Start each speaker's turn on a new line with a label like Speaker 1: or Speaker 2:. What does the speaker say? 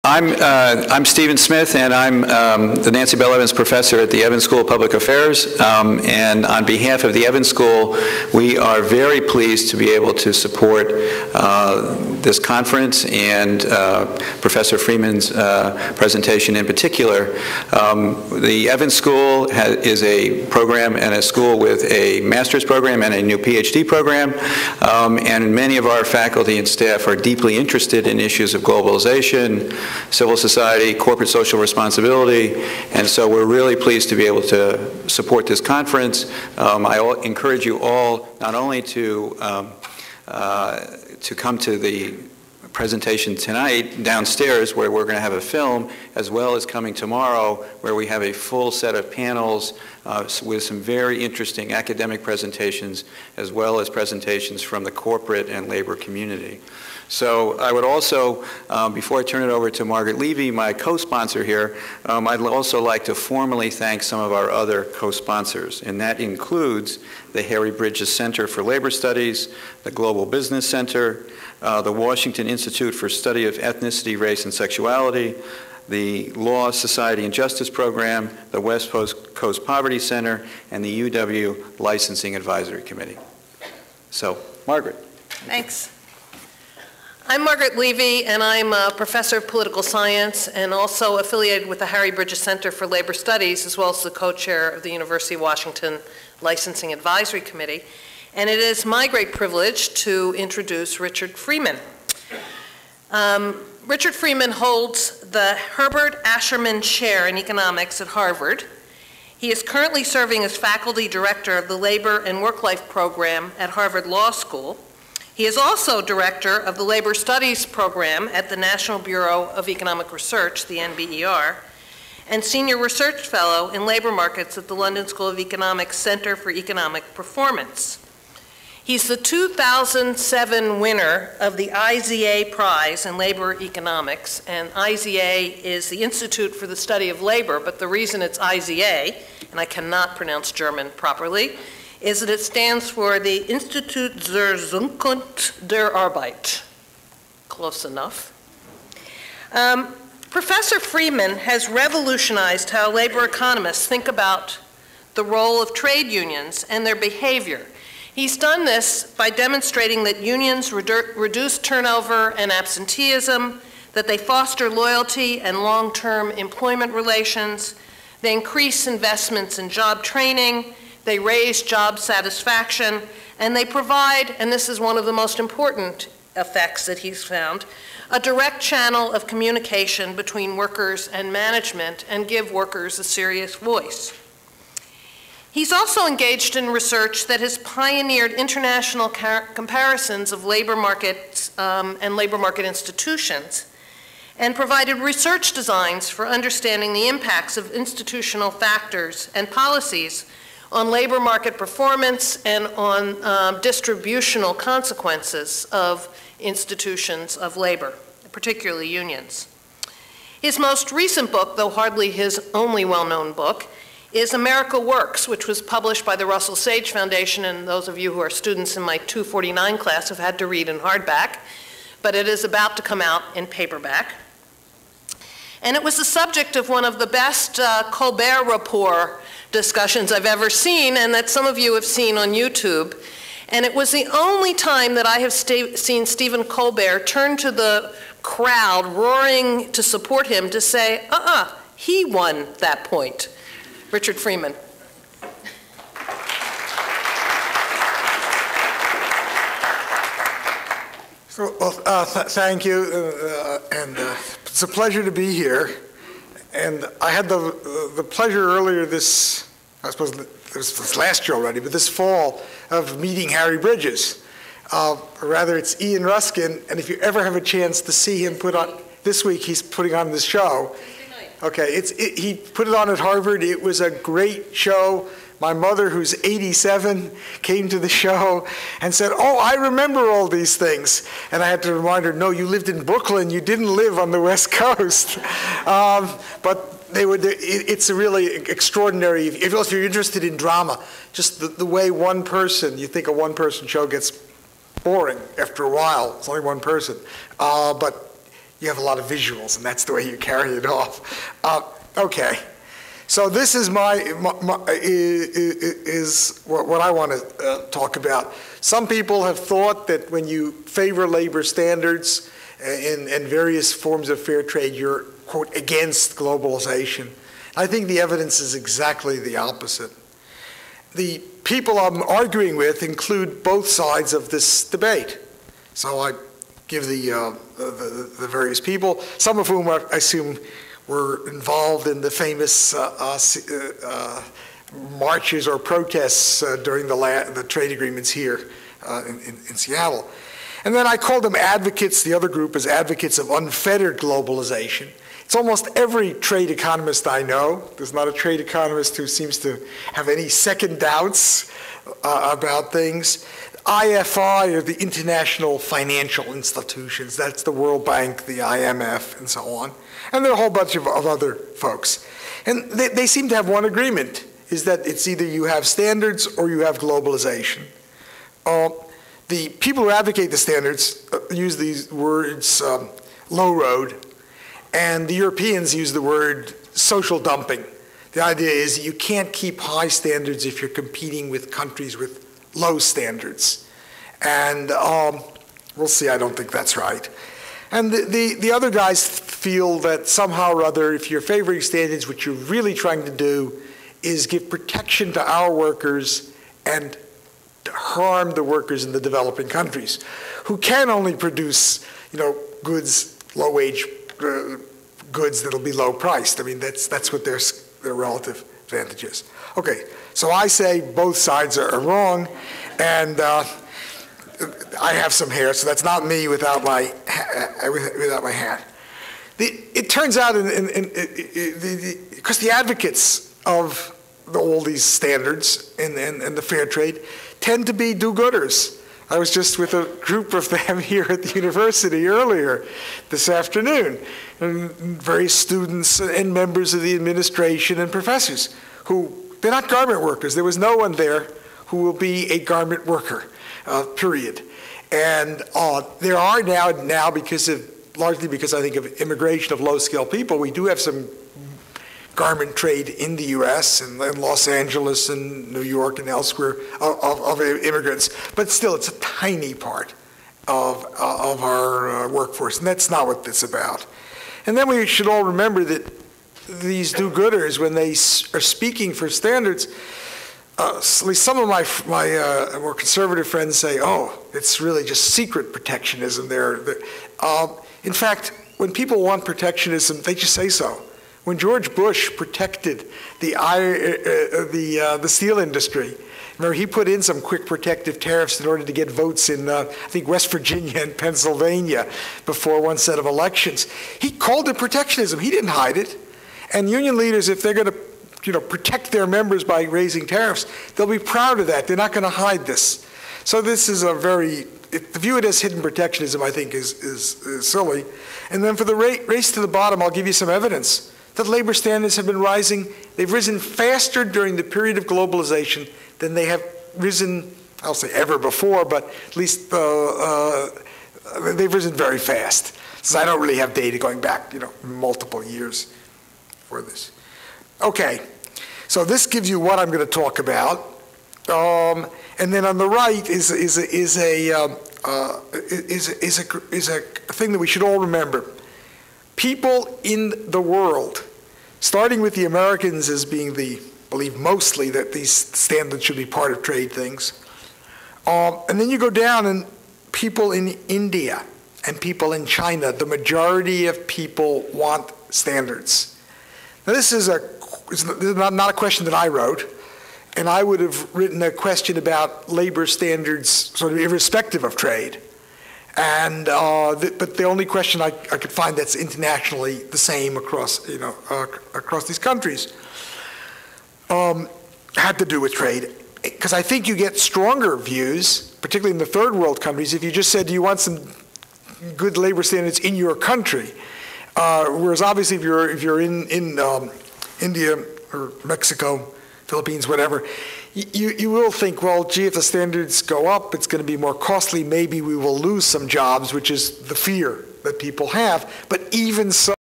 Speaker 1: I'm Stephen Smith, and I'm the Nancy Bell Evans Professor at the Evans School of Public Affairs. And on behalf of the Evans School, we are very pleased to be able to support this conference and Professor Freeman's presentation in particular. The Evans School is a program and a school with a master's program and a new PhD program. And many of our faculty and staff are deeply interested in issues of globalization, civil society, corporate social responsibility, and so we're really pleased to be able to support this conference. I encourage you all not only to come to the presentation tonight downstairs where we're going to have a film, as well as coming tomorrow where we have a full set of panels with some very interesting academic presentations, as well as presentations from the corporate and labor community. So I would also, before I turn it over to Margaret Levy, my co-sponsor here, I'd also like to formally thank some of our other co-sponsors, and that includes the Harry Bridges Center for Labor Studies, the Global Business Center, the Washington Institute for Study of Ethnicity, Race, and Sexuality, the Law, Society, and Justice Program, the West Coast Poverty Center, and the UW Licensing Advisory Committee. So, Margaret.
Speaker 2: Thanks. I'm Margaret Levy, and I'm a professor of political science and also affiliated with the Harry Bridges Center for Labor Studies, as well as the co-chair of the University of Washington Licensing Advisory Committee. And it is my great privilege to introduce Richard Freeman. Richard Freeman holds the Herbert Asherman Chair in Economics at Harvard. He is currently serving as faculty director of the Labor and Work-Life Program at Harvard Law School. He is also director of the Labor Studies Program at the National Bureau of Economic Research, the NBER, and senior research fellow in labor markets at the London School of Economics Center for Economic Performance. He's the 2007 winner of the IZA Prize in Labor Economics, and IZA is the Institute for the Study of Labor, but the reason it's IZA, and I cannot pronounce German properly, is that it stands for the Institut zur Zukunft der Arbeit. Close enough. Professor Freeman has revolutionized how labor economists think about the role of trade unions and their behavior. He's done this by demonstrating that unions reduce turnover and absenteeism, that they foster loyalty and long-term employment relations, they increase investments in job training, they raise job satisfaction, and they provide, and this is one of the most important effects that he's found, a direct channel of communication between workers and management and give workers a serious voice. He's also engaged in research that has pioneered international comparisons of labor markets and labor market institutions, and provided research designs for understanding the impacts of institutional factors and policies on labor market performance and on distributional consequences of institutions of labor, particularly unions. His most recent book, though hardly his only well-known book, is America Works, which was published by the Russell Sage Foundation, and those of you who are students in my 249 class have had to read in hardback, but it is about to come out in paperback. And it was the subject of one of the best Colbert Report discussions I've ever seen, and that some of you have seen on YouTube. And it was the only time that I have seen Stephen Colbert turn to the crowd roaring to support him to say, he won that point. Richard Freeman.
Speaker 3: So, thank you, and it's a pleasure to be here. And I had the pleasure earlier this, I suppose this last year already, but this fall, of meeting Harry Bridges. Or rather, it's Ian Ruskin, and if you ever have a chance to see him put on, this week he's putting on this show. Okay, he put it on at Harvard. It was a great show. My mother, who's 87, came to the show and said, oh, I remember all these things. And I had to remind her, no, you lived in Brooklyn. You didn't live on the West Coast. But it's a really extraordinary, if you're interested in drama, just the way one person, you think a one-person show gets boring after a while. It's only one person. But you have a lot of visuals, and that's the way you carry it off. Okay, so this is is what I want to talk about. Some people have thought that when you favor labor standards and various forms of fair trade, you're, quote, against globalization. I think the evidence is exactly the opposite. The people I'm arguing with include both sides of this debate. So I give the various people, some of whom I assume were involved in the famous marches or protests during the trade agreements here in Seattle. And then I call them advocates. The other group is advocates of unfettered globalization. It's almost every trade economist I know. There's not a trade economist who seems to have any second doubts about things. IFI are the international financial institutions. That's the World Bank, the IMF, and so on. And there are a whole bunch of other folks. And they seem to have one agreement, is that it's either you have standards or you have globalization. The people who advocate the standards use these words low road, and the Europeans use the word social dumping. The idea is you can't keep high standards if you're competing with countries with low standards. And we'll see, I don't think that's right. And the other guys feel that somehow or other, if you're favoring standards, what you're really trying to do is give protection to our workers and harm the workers in the developing countries, who can only produce, goods, low-wage goods that'll be low-priced. I mean, that's what their relative advantage is. Okay, so I say both sides are wrong, and I have some hair, so that's not me without my hat. It turns out, because the advocates of all these standards and the fair trade tend to be do-gooders. I was just with a group of them here at the university earlier this afternoon, and various students and members of the administration and professors who, they're not garment workers. There was no one there who will be a garment worker, period. And there are now largely because I think of immigration of low-skilled people, we do have some garment trade in the U.S. and Los Angeles and New York and elsewhere of immigrants, but still it's a tiny part of our workforce, and that's not what it's about. And then we should all remember that these do-gooders, when they are speaking for standards, at least some of my more conservative friends say, oh, it's really just secret protectionism there. In fact, when people want protectionism, they just say so. When George Bush protected the steel industry, remember, he put in some quick protective tariffs in order to get votes in, I think, West Virginia and Pennsylvania before one set of elections. He called it protectionism. He didn't hide it. And union leaders, if they're going to protect their members by raising tariffs, they'll be proud of that. They're not going to hide this. So this is to view it as hidden protectionism, I think, is silly. And then for the race to the bottom, I'll give you some evidence that labor standards have been rising. They've risen faster during the period of globalization than they have risen, I'll say ever before, but at least they've risen very fast. So I don't really have data going back, multiple years for this. Okay, so this gives you what I'm going to talk about. And then on the right is a thing that we should all remember. People in the world, starting with the Americans as being believe mostly that these standards should be part of trade things. And then you go down and people in India and people in China, the majority of people want standards. Now this is not a question that I wrote, and I would have written a question about labor standards sort of irrespective of trade. And but the only question I could find that's internationally the same across across these countries had to do with trade, because I think you get stronger views, particularly in the third world countries, if you just said, do you want some good labor standards in your country? Whereas obviously if you're in India or Mexico, Philippines, whatever, you will think, well, gee, if the standards go up, it's going to be more costly. Maybe we will lose some jobs, which is the fear that people have. But even so,